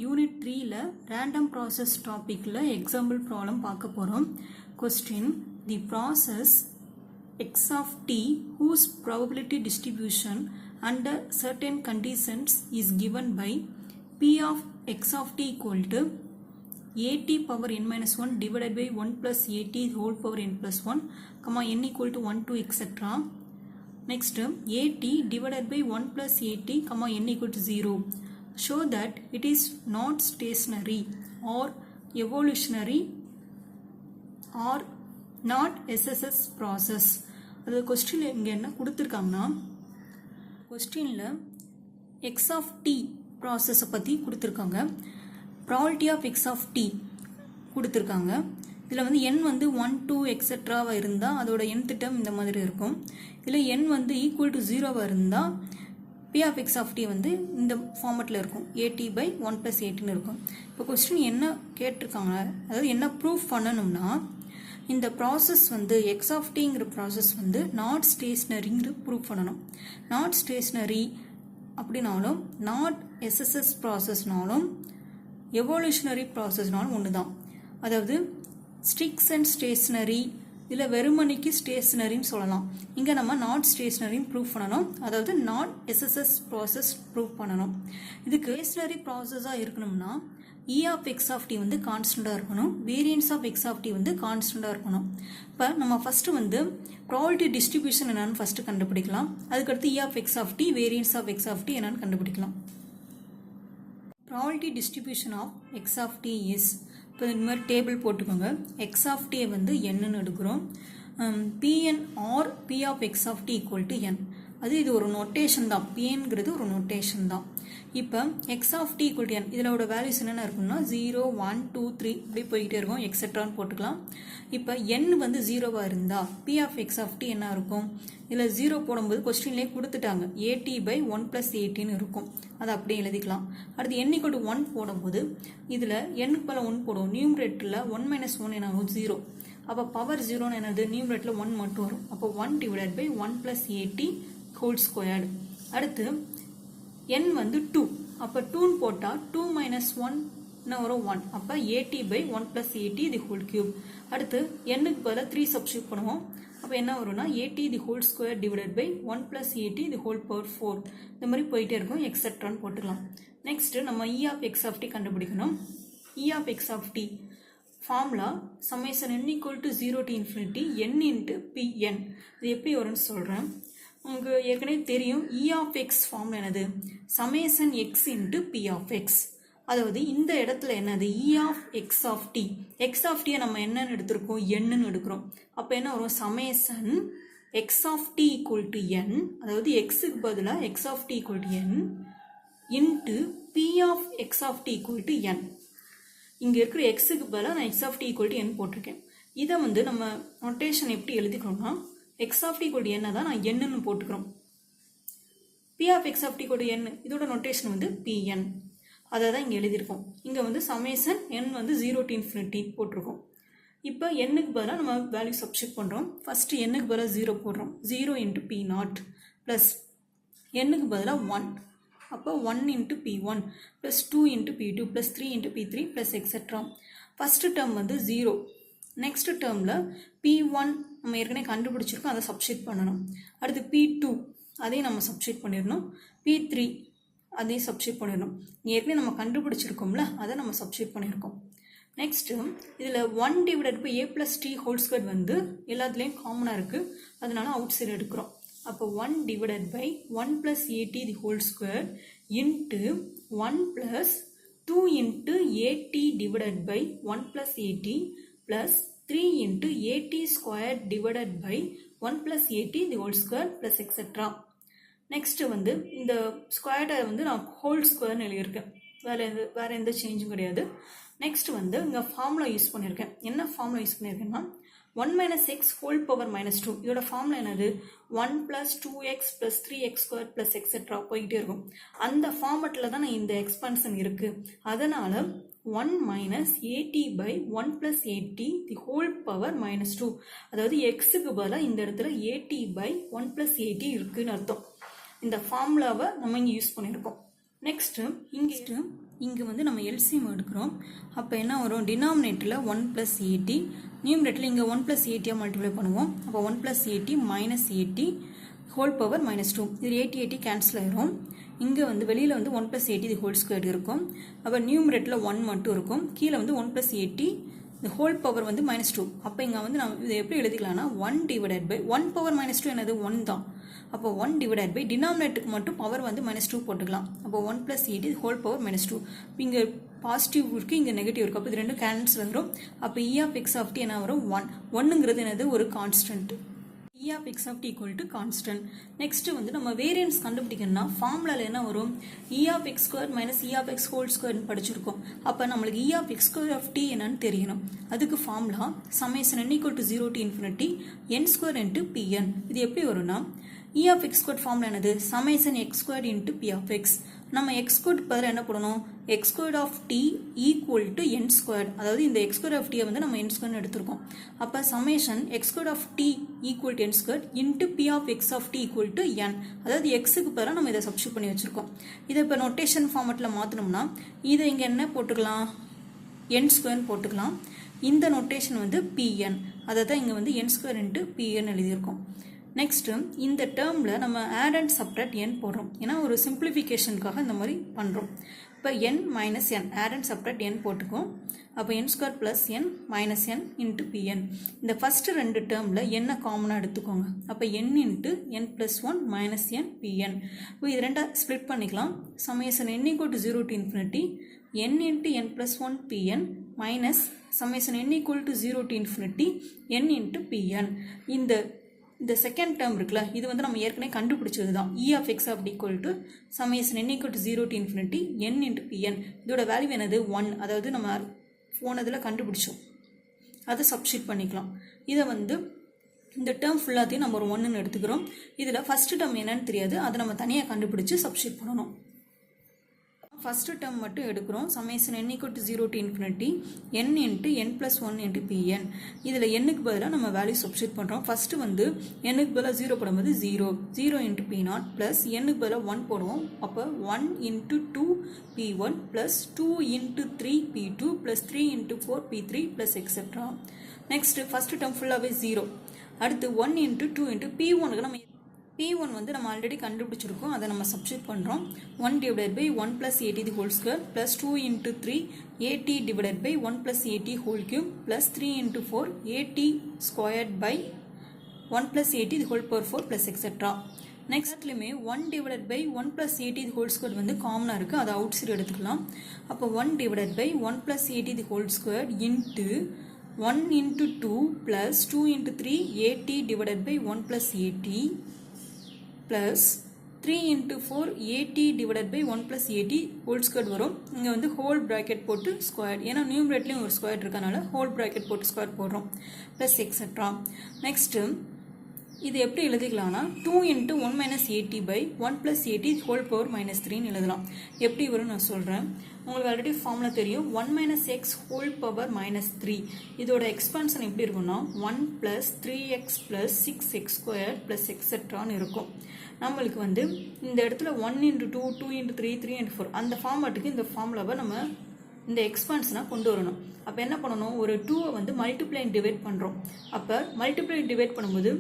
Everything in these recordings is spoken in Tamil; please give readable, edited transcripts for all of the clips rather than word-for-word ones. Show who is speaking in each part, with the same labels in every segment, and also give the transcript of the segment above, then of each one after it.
Speaker 1: யூனிட் 3ல ரேண்டம் ப்ராசஸ் டாபிக்ல எக்ஸாம்பிள் ப்ராப்ளம் பார்க்க போகிறோம். Question: the process x of t whose probability distribution under certain conditions is given by p of x of t equal to at power n minus 1 divided by 1 plus at whole power n plus 1, comma n equal to 1 to etc. Next, at divided by 1 plus at, comma n equal to 0. Show that it is not stationary or evolutionary or not SSS process. அது கொஸ்டின் இங்கே என்ன கொடுத்துருக்காங்கன்னா, கொஸ்டினில் எக்ஸ் ஆஃப் டி ப்ராசஸை பற்றி கொடுத்துருக்காங்க. Probability of X of T கொடுத்துருக்காங்க. இதில் வந்து என் வந்து 1 2 எக்ஸெட்ராவாக இருந்தால் அதோட என் திட்டம் இந்த மாதிரி இருக்கும். இதில் என் வந்து ஈக்குவல் டு 0வாக இருந்தால் P of X of T வந்து இந்த ஃபார்மெட்டில் இருக்கும், ஏடி பை 1 + ஏடின்னு இருக்கும். இப்போ கொஸ்டின் என்ன கேட்டிருக்காங்க, அதாவது என்ன ப்ரூஃப் பண்ணணும்னா, இந்த ப்ராசஸ் வந்து எக்ஸ் ஆஃப் டிங்கிற ப்ராசஸ் வந்து நாட் ஸ்டேஷ்னரிங்கிற ப்ரூஃப் பண்ணணும். நாட் ஸ்டேஷ்னரி அப்படின்னாலும் நாட் எஸ்எஸ்எஸ் ப்ராசஸ்னாலும் எவல்யூஷனரி ப்ராசஸ்னாலும் ஒன்று தான். அதாவது ஸ்ட்ரிக்ஸ் அண்ட் ஸ்டேஷ்னரி இல்லை வெறுமணிக்கு ஸ்டேஷ்னரின்னு சொல்லலாம். இங்கே நம்ம நாட் ஸ்டேஷ்னரின்னு ப்ரூவ் பண்ணணும், அதாவது நாட் எஸ்எஸ்எஸ் ப்ராசஸ் ப்ரூவ் பண்ணணும். இதுக்கு ஸ்டேஷ்னரி ப்ராசஸாக இருக்கணும்னா E of X of T வந்து கான்ஸ்டண்டாக இருக்கணும், variance of X of T வந்து கான்ஸ்டண்டாக இருக்கணும். இப்போ நம்ம ஃபஸ்ட்டு வந்து ப்ராபபிலிட்டி டிஸ்ட்ரிபியூஷன் என்னன்னு ஃபஸ்ட்டு கண்டுபிடிக்கலாம். அதுக்கடுத்து E of X of t, variance of X of t என்னன்னு கண்டுபிடிக்கலாம். Probability distribution of X of t is, இப்போ இந்த மாதிரி டேபிள் போட்டுக்கோங்க. எக்ஸ் ஆஃப் டியை வந்து என்னன்னு எடுக்கிறோம். Pn or P of X of t equal to n. அது இது ஒரு நோட்டேஷன் தான், பிஎன்கிறது ஒரு நோட்டேஷன் தான். இப்போ x of t equal to n, இதோட வேல்யூஸ் என்னென்ன இருக்குன்னா 0 1 2 3 இப்படி போய்கிட்டே இருக்கும், எக்ஸெட்ரான்னு போட்டுக்கலாம். இப்போ என் வந்து 0வாக இருந்தால் P of X of T என்ன இருக்கும், இதில் 0 போடும்போது கொஸ்டின்லேயே கொடுத்துட்டாங்க, ஏடி பை 1 + ஏடின்னு இருக்கும், அதை அப்படியே எழுதிக்கலாம். அடுத்து n = 1 போடும்போது இதில் எண்ணுக்கு பல 1 போடுவோம், நியூமரேட்டரில் 1 - 1 என்ன ஆகும் 0. அப்போ பவர் 0ன்னு என்னது, நியூமரேட்டரில் 1 மட்டும் வரும். அப்போ 1 / 1 + ஏடி ஹோல் ஸ்கொயர்டு. அடுத்து n வந்து 2, அப்போ 2ன்னு போட்டால் 2 - 1 வரும் 1, அப்போ at by 1 + AD the whole cube. அடுத்து என்னுக்கு பதிலாக 3 சப்ஸ்டியூட் பண்ணுவோம். அப்போ என்ன வரும்னா at the whole square divided by 1 + AD the whole power 4. இந்த மாதிரி போயிட்டே இருக்கும், எக்ஸெட்ரான்னு போட்டுக்கலாம். நெக்ஸ்ட் நம்ம E of X of t கண்டுபிடிக்கணும். E of X of t formula summation n = 0 to infinity n × pn. இது எப்படி வரும்னு சொல்கிறேன். உங்களுக்கு ஏற்கனவே தெரியும், இ ஆஃப் எக்ஸ் ஃபார்முலா என்னது, summation x into P of x. அதாவது இந்த இடத்துல என்னது, E of X of t, x of டியை நம்ம என்னன்னு எடுத்திருக்கோம், என்னன்னு எடுக்கிறோம். அப்போ என்ன வரும், summation x of t equal to n, அதாவது எக்ஸுக்கு பதிலாக x of t equal to n into P of X of t equal to n. இங்கே இருக்கிற எக்ஸுக்கு பதிலாக நான் x of t equal to என் போட்டிருக்கேன். இதை வந்து நம்ம நோட்டேஷன் எப்படி எழுதிக்கிறோம்னா, x of t equal to என்ன தான் நான் என்னன்னு போட்டுக்கிறோம், P of X of t equal to n, இதோட நோட்டேஷன் வந்து பிஎன், அதை தான் இங்கே எழுதியிருக்கோம். இங்கே வந்து சமேஷன் என் வந்து 0 to infinity போட்டிருக்கோம். இப்போ என்னுக்கு பதிலாக நம்ம வேல்யூ சப்ஸ்டியூட் பண்ணுறோம். ஃபஸ்ட்டு என்னுக்கு பதிலாக 0 போடுறோம், 0 × p0 ப்ளஸ் என்னுக்கு பதிலாக 1, அப்போ 1 × p1 plus 2 × p2 plus 3 × p3 plus etcetera. First term வந்து 0. நெக்ஸ்ட் டேர்மில் p1 நம்ம ஏற்கனவே கண்டுபிடிச்சிருக்கோம், அதை சப்ஸ்டியூட் பண்ணணும். அடுத்து p2 அதையும் நம்ம சப்ஸ்டியூட் பண்ணிடணும், p3 அதையும் சப்ஸ்டியூட் பண்ணிடணும். ஏற்கனவே நம்ம கண்டுபிடிச்சிருக்கோம்ல, அதை நம்ம சப்ஸ்டியூட் பண்ணியிருக்கோம். நெக்ஸ்ட்டு இதில் 1 / a + t ஹோல் ஸ்கொயர் வந்து எல்லாத்துலேயும் காமனாக இருக்குது, அதனால அவுட் சைடு எடுக்கிறோம். அப்போ 1 / 1 + at the whole square into 1 + 2 × at divided by 1 + at plus 3 × at square divided by 1 + at the whole square plus etc. Next வந்து இந்த ஸ்கொயர்டை வந்து நான் ஹோல் ஸ்கொயர்னு எழுதியிருக்கேன், வேறு எந்த சேஞ்சும் கிடையாது. நெக்ஸ்ட் வந்து இங்கே ஃபார்முலா யூஸ் பண்ணியிருக்கேன். என்ன ஃபார்முலா யூஸ் பண்ணியிருக்கேன்னா 1 - x ஹோல் பவர் -2. இதோட ஃபார்முலா என்னது, 1 + 2x + 3x² + எக்ஸெட்ரா போய்கிட்டே இருக்கும். அந்த ஃபார்மெட்டில் தான் இந்த எக்ஸ்பான்ஷன் இருக்குது. அதனால் 1 - at by 1 + at the whole power -2. அதாவது எக்ஸுக்கு பதிலாக இந்த இடத்துல at by 1 + at இருக்குன்னு அர்த்தம். இந்த ஃபார்முலாவை நம்ம இங்கே யூஸ் பண்ணியிருக்கோம். நெக்ஸ்ட்டு இங்கே இங்கே வந்து நம்ம எல்சிஎம் எடுக்கிறோம். அப்போ என்ன வரும், டினாமினேட்டரில் 1 + 80, நியூமரேட்டரில் இங்கே 1 + 80 மல்டிப்ளை பண்ணுவோம். அப்போ 1 + 80 - 80 ஹோல் பவர் -2. இது 80 கேன்சல் ஆயிரும். இங்கே வந்து வெளியில் வந்து 1 + 80 ஹோல் ஸ்கொயர் இருக்கும். அப்போ நியூமரேட்டரில் 1 மட்டும் இருக்கும். கீழே வந்து 1 + 80 இந்த ஹோல் பவர் வந்து -2. அப்போ இங்கே வந்து நம்ம இதை எப்படி எழுதிக்கலாம்னா 1 / 1 பவர் -2 என்னது 1 தான். அப்போ 1 / டினாமினேட்டருக்கு மட்டும் பவர் வந்து -2 போட்டுக்கலாம். அப்போ 1 + 80 ஹோல் பவர் -2. இங்கே பாசிட்டிவ் இருக்குது, இங்கே நெகட்டிவ் இருக்குது. அப்போ இது ரெண்டும் கேன்சல் வரும். அப்போ E of x of t என்ன வரும், 1. 1ங்கிறது என்னது, ஒரு constant. E of x of t equal to constant. Next வந்து நம்ம வேரியன்ஸ் கண்டுபிடிக்கணும்னா ஃபார்முலாவில் என்ன வரும், E of x square - E of x whole square படிச்சிருக்கோம். அப்போ நம்மளுக்கு E of x square of t என்னன்னு தெரியணும். அதுக்கு formula summation n equal to 0 to infinity n square into pn. இது எப்படி வரும்னா E of x squared formula என்னது, summation x squared into p of x. நம்ம x squared பதில் என்ன போடணும், x squared of t equal to n squared. அதாவது இந்த x squared of t வந்து நம்ம n squared எடுத்திருக்கோம். அப்போ summation x squared of t equal to n squared into p of x of t equal to n. அதாவது xக்கு பதிலாக நம்ம இதை சப்ஸ்டியூட் பண்ணி வச்சிருக்கோம். இதை இப்போ நோட்டேஷன் ஃபார்மேட்டில் மாற்றணும்னா இதை இங்கே என்ன போட்டுக்கலாம், n squared போட்டுக்கலாம். இந்த நோட்டேஷன் வந்து pn, அதை தான் இங்கே வந்து n squared into pn எழுதியிருக்கோம். நெக்ஸ்ட் இந்த டேர்மில் நம்ம ஆட் அண்ட் சப்ட்ராக்ட் n போடுறோம். ஏன்னா ஒரு சிம்பிளிஃபிகேஷனுக்காக இந்த மாதிரி பண்ணுறோம். இப்போ n - n add and subtract n போட்டுக்கோம். அப்போ n square + n - n into pn. இந்த ஃபஸ்ட்டு ரெண்டு டேர்மில் என்ன காமனாக எடுத்துக்கோங்க. அப்போ n into n + 1 - n pn. இப்போ இது ரெண்டாக ஸ்ப்ளிட் பண்ணிக்கலாம். summation n equal to 0 to infinity n into n + 1 pn minus summation n equal to 0 to infinity n into pn. இந்த செகண்ட் டேர்ம் இருக்குல்ல, இது வந்து நம்ம ஏற்கனவே கண்டுபிடிச்சது தான். E of x of t equal to summation n equal to 0 to infinity n into pn. இதோட வேல்யூ என்னது, 1. அதாவது நம்ம போனதில் கண்டுபிடிச்சோம், அதை சப்ஸ்டியூட் பண்ணிக்கலாம். இதை வந்து இந்த டேர்ம் ஃபுல்லாத்தையும் நம்ம ஒரு 1ன்னு எடுத்துக்கிறோம். இதில் ஃபஸ்ட்டு டேர்ம் என்னன்னு தெரியாது, அதை நம்ம தனியாக கண்டுபிடிச்சு சப்ஸ்டியூட் பண்ணணும். ஃபஸ்ட்டு டேர்ம் மட்டும் எடுக்கிறோம். summation n equal to 0 to infinity n into n + 1 into pn. இதில் n-க்கு பதிலாக நம்ம வேல்யூ சப்ஸ்டியூட் பண்ணுறோம். ஃபஸ்ட்டு வந்து n-க்கு பதிலாக 0 போடும்போது 0 into p0 ப்ளஸ் n-க்கு பதிலாக 1 போடுவோம். அப்போ 1 into 2 p1 plus 2 into 3 p2 plus 3 into 4 p3 plus etcetera. Next first term ஃபுல்லாகவே 0. அடுத்து 1 into 2 into p1க்கு நம்ம p1 வந்து நம்ம ஆல்ரெடி கண்டுபிடிச்சிருக்கோம், அதை நம்ம சப்ஸ்டியூட் பண்ணுறோம். 1 / 1 + 80 the whole square plus 2 into 3 80 / 1 + 80 whole cube plus 3 into 4 80 squared by 1 + 80 the whole power 4 plus etcetera. நெக்ஸ்ட்லையுமே 1 / 1 + 80 the whole square வந்து காமனாக இருக்குது, அதை அவுட் சைடு எடுத்துக்கலாம். அப்போ 1 / 1 + 80 the whole square into 1 into 2 plus 2 into 3 80 / 1 + 80 plus 3 into 4 80 / 1 + 80 whole square வரும். இங்கே வந்து ஹோல் ப்ராக்கெட் போட்டு ஸ்கொயர், ஏன்னா நியூமரேட்லேயும் ஒரு ஸ்கொயர் இருக்கனால ஹோல் ப்ராக்கெட் போட்டு ஸ்கொயர் போடுறோம். Plus etcetera. நெக்ஸ்ட்டு இது எப்படி எழுதிக்கலாம்னா 2 into 1 - 80 / 1 + 80 ஹோல் பவர் -3ன்னு எழுதலாம். எப்படி வரும் நான் சொல்கிறேன். உங்களுக்கு ஆல்ரெடி ஃபார்முலா தெரியும். 1 - x ஹோல் பவர் -3. இதோட எக்ஸ்பான்ஷன் எப்படி இருக்கும்னா 1 + 3x + 6x² ப்ளஸ் எக்ஸெட்ரான்னு இருக்கும். நம்மளுக்கு வந்து இந்த இடத்துல 1 into 2 2 into 3 3 into 4 அந்த ஃபார்மேட்டுக்கு இந்த ஃபார்முலாவை நம்ம இந்த எக்ஸ்பான்ஷனாக கொண்டு வரணும். அப்போ என்ன பண்ணணும், ஒரு 2-ஐ வந்து மல்டிப்ளை டிவைட் பண்ணுறோம். அப்போ மல்டிப்ளை டிவைட் பண்ணும்போது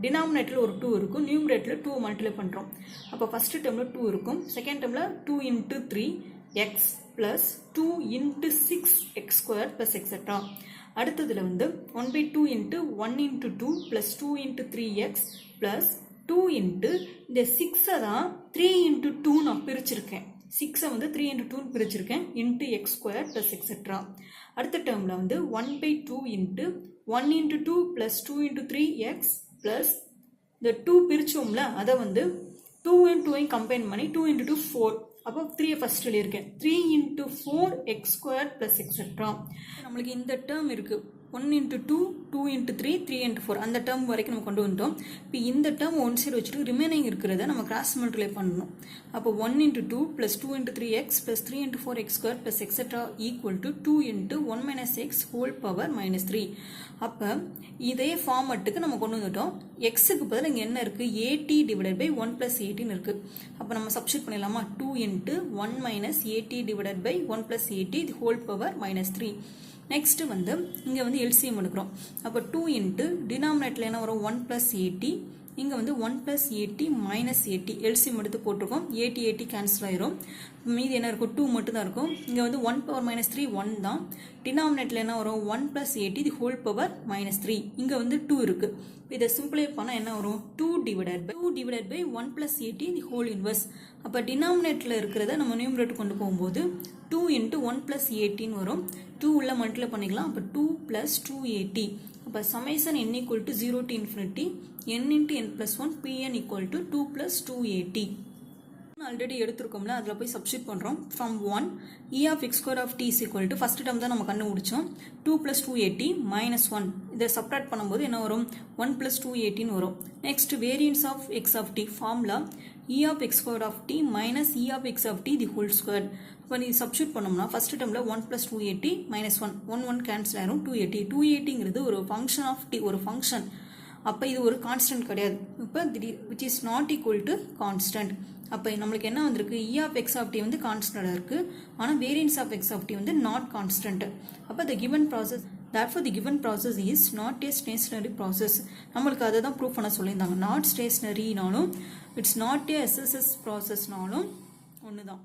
Speaker 1: டினாமினேட்டரில் ஒரு 2 இருக்கும், நியூமரேட்டரில் 2 மல்டிப்ளை பண்ணுறோம். அப்போ ஃபஸ்ட்டு டேர்மில் 2 இருக்கும், செகண்ட் டேர்மில் 2 into 3x plus 2 into 6x² plus etcetera. அடுத்ததில் வந்து 1/2 into 1 into 2 plus 2 into 3x plus 2 into இந்த 6-ஐ தான் 3 into 2 நான் பிரிச்சிருக்கேன். 6-ஐ வந்து 3 into 2 பிரிச்சிருக்கேன் into x² plus etcetera. அடுத்த டேர்மில் வந்து 1/2 into 1 into 2 plus 2 into 3x plus இந்த 2 பிரிச்சோம்ல, அதை வந்து 2 and 2 கம்பைன் பண்ணி 2 into 2 4. அப்போ 3 ஃபர்ஸ்ட் எழுதியிருக்கேன். 3 into 4x² ப்ளஸ் எக்ஸெட்ரா. நம்மளுக்கு இந்த டேர்ம் இருக்குது 1 into 2 2 into 3 3 into 4 அந்த டேர்ம் வரைக்கும் நம்ம கொண்டு வந்துட்டோம். இப்போ இந்த டேர்ம் ஒன் சைடு வச்சுட்டு ரிமைனிங் இருக்கிறத நம்ம கிராஸ் மல்டிப்ளை பண்ணணும். அப்போ 1 into 2 plus 2 into 3x plus 3 into 4x² plus etcetera equal to 2 into 1 - x whole power -3. அப்போ இதே ஃபார்மட்டுக்கு நம்ம கொண்டு வந்துட்டோம். எக்ஸுக்கு பதில் இங்கே என்ன இருக்குது ஏடி டிவைடட் பை 1 + ஏடின்னு இருக்குது. அப்போ நம்ம சப்ஸ்டியூட் பண்ணிடலாமா 2 × 1 - A T divided by 1 + AD the whole power -3. Next வந்து இங்கே வந்து எல்சிஎம் எடுக்கிறோம். அப்போ 2 × டினாமினேட்டில் என்ன வரும் 1 + ஏடி, இங்கே வந்து 1 + ஏடி - ஏடி எல்சிஎம் எடுத்து போட்டிருக்கோம். ஏடி ஏடி கேன்சல் ஆயிரும். மீதி என்ன இருக்கும் 2 மட்டும் தான் இருக்கும். இங்கே வந்து 1 பவர் -3 1 தான். டினாமினேட்டில் என்ன வரும் 1 + ஏடி தி ஹோல் பவர் -3. இங்கே வந்து 2 இருக்குது. இதை சிம்பிளை பண்ணால் என்ன வரும் 2 divided by 1 + AD the whole inverse. அப்போ டினாமினேட்டில் இருக்கிறத நம்ம நியூமரேட்டர் கொண்டு போகும்போது 2 × 1 + ஏடின்னு வரும். 2 உள்ள மல்டிப்ளை பண்ணிக்கலாம். அப்போ 2 + 2ஏடி. அப்போ summation n = 0 to infinity n × n + 1 pn = 2 + 2at. Already எடுத்துருக்கோம்ல, அதில் போய் சப்ஸ்டியூட் பண்ணுறோம். From 1 e of x2 first term தான் நம்ம கண்டுபிடிச்சோம் 2 + 2at - 1. இதை சப்ராக்ட் பண்ணும்போது என்ன வரும் 1 + 2atன்னு வரும். Next variance of x formula e of x2 - e of x the whole square. இப்போ நீ சப்ஸ்டியூட் பண்ணோம்னா ஃபர்ஸ்ட் டேர்மில் 1 + 2at - 1 1 கேன்சல் ஆயிரும் 2at. 2atங்கிறது ஒரு ஃபங்க்ஷன் ஆஃப் t, ஒரு ஃபங்க்ஷன். அப்போ இது ஒரு கான்ஸ்டன்ட் கிடையாது. இப்போ which is not equal to constant. அப்போ நம்மளுக்கு என்ன வந்திருக்கு e of x வந்து கான்ஸ்டன்டாக இருக்குது, ஆனால் வேரியன்ஸ் ஆஃப் x வந்து நாட் கான்ஸ்டன்ட். அப்போ the given process, therefore the given process is not a stationary process. நம்மளுக்கு அதை தான் ப்ரூவ் பண்ண சொல்லியிருந்தாங்க. நாட் ஸ்டேஷ்னரினாலும் இட்ஸ் நாட் a SSS ப்ராசஸ்னாலும் ஒன்று தான்.